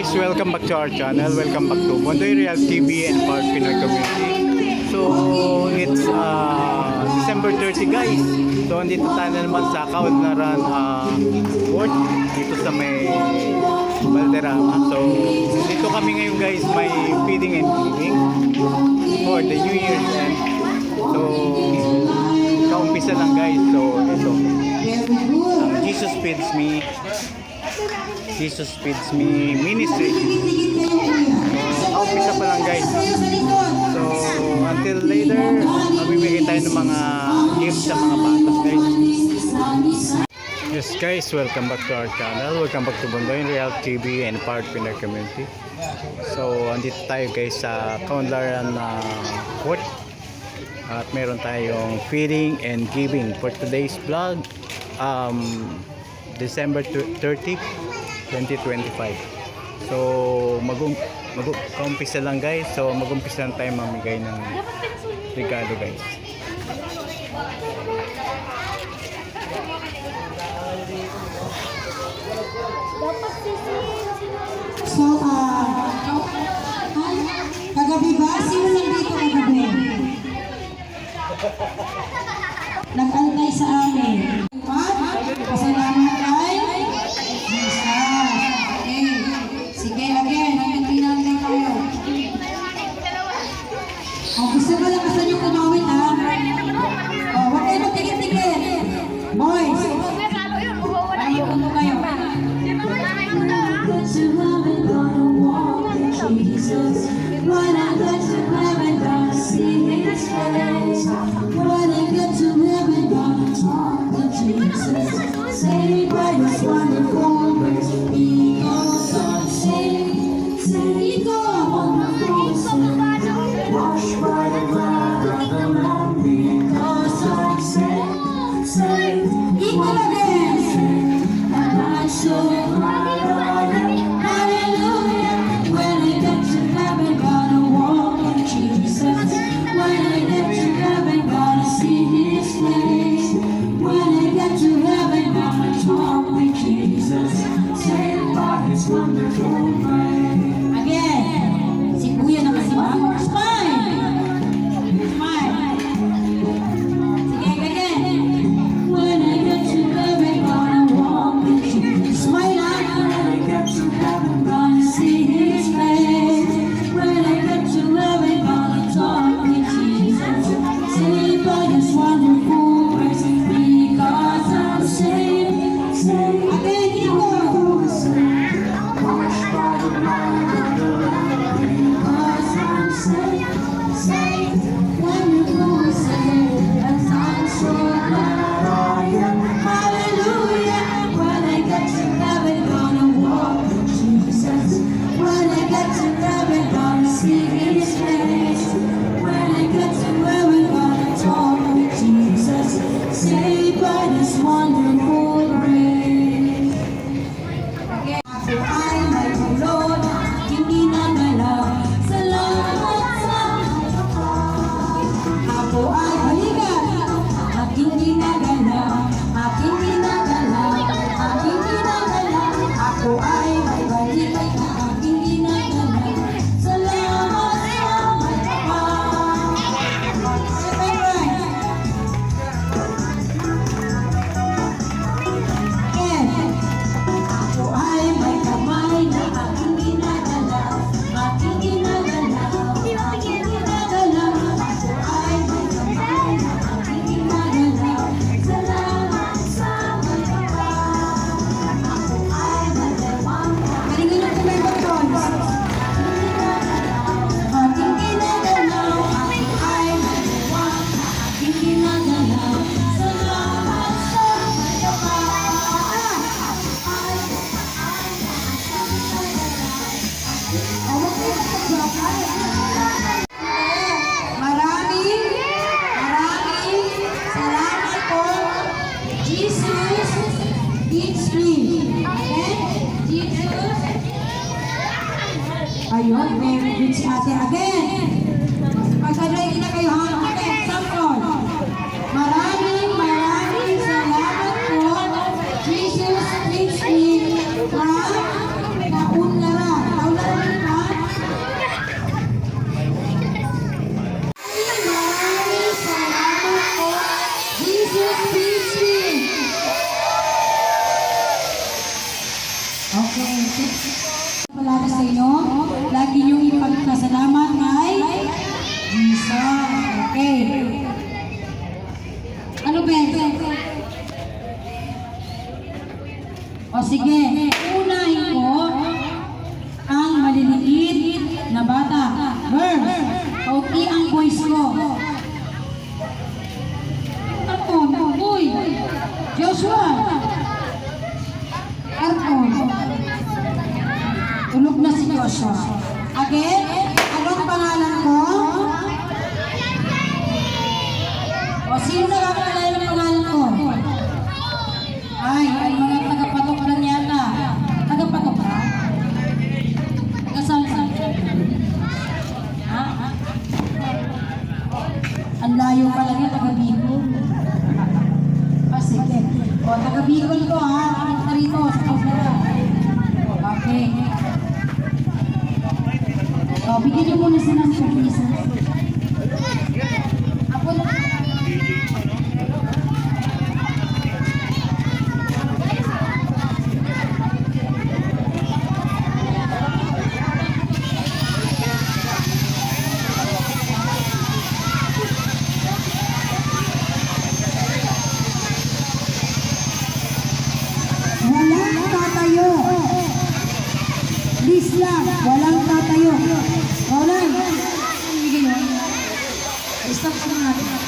guys, welcome back to our channel. Welcome back to Bondoy Real TV and Part Pinoy Community. So, it's December 30 guys. So, andito tayo na naman sa Kaunlaran Port dito sa may Valderrama. So, dito kami ngayon guys, may feeding and giving for the New Year's end. So, kaumpisa lang guys. So, ito. Jesus Feeds Me Ministry. So, umpisa pa lang guys. So, until later, mamimigay tayo ng mga gifts sa mga patas guys. Yes guys, welcome back to our channel. Welcome back to Bondoy Real TV and Part Pinoy Community. So, andito tayo guys sa Kaunlaran Port. At meron tayong feeding and giving for today's vlog. December 30, 2025. So mag-umpisa lang guys. So mag-umpisa lang tayo mamigay ng regalo guys. So kagabi ba? Sino lang dito kagabi? Nag-antay sa amin. Pasalamat kay Jesus. Okay. Sige, again. Hanggang tinanay tayo. Gusto ko lang kasan yung kumawin, ha? Huwag kayo magtigit-tigit. Boys. Ay, puno kayo. When I get to heaven, gonna see His face. When I get to heaven, gonna talk to Jesus. Saved by His wonderful grace, because I'm saved. Saved on the cross, washed by the blood of the Lamb, because I'm saved. Saved, equal again, and I'm so glad I am. Hallelujah. When I get to heaven, gonna walk with Jesus. When I get to heaven, gonna see His face. When I get to heaven, gonna talk with Jesus. Saved by His wonderful grace. Again, si Kuya naman si Mama. Smile! Smile! Sige, again. When I get to heaven, gonna walk with Jesus. Smile ha! When I get to heaven, gonna see His face. When I get to heaven, gonna talk with Jesus. Saved by His wonderful grace, because I'm saved. Again, equal. Washed by the blood of the Lamb, because I'm saved. Wonderful, saved, and I'm so glad I am. Hallelujah. When I get to heaven, gonna walk with Jesus. When I get to heaven, gonna see His face. When I get to heaven, gonna talk with Jesus. Saved by His wonderful grace. Ako ay may tulod, hindi nagalaw. Salamat sa ako ay balikan, at hindi nagalaw. Aking ginagalaw, aking ginagalaw. Ako ay may balikan, aking ginagalaw. Salamat sa ako ay may kamay na aking ginagalaw. Aking ginagalaw, aking ginagalaw. Ako ay may kamay na aking ginagalaw. Salamat sa pagkakataon. Ako ay may dalawang galingan natin may buttons. Aking ginagalaw, ako ay may dalawang aking ginagalaw. Salamat sa pagkakataon. Maraming salamat po. Jesus Feeds Me. Okay? Jesus. Ayun, very good si ate again. Pagkadrayin na kayo ha. Okay, sample. Maraming salamat po. Jesus Feeds Me from Kaunlaran. Christy. Okay. Palagi sa inyo, lagi niyong ipagpasalamat kay Jesus. Okay. Ano ba? O sige, unahin ko ang maliliit na bata. Verse, okay ang voice ko. Arton, uy, Joshua. Arton. Tulog na si Joshua. Again, anong pangalan ko? O sino nakakaalala ng pangalan ko? Ay mga tagapatok lang yata. Tagapatok ka? Tagasal ka? Ha? Ang layo pala niya, taga-Bicol. Ah, sige. O, taga-Bicol ko ha. Punta rito sa kamera. Okay. O, bigyan niyo muna sila ng surprise. Apo na. Walang tatayo. Please lang, walang tatayo. Roland, stop natin.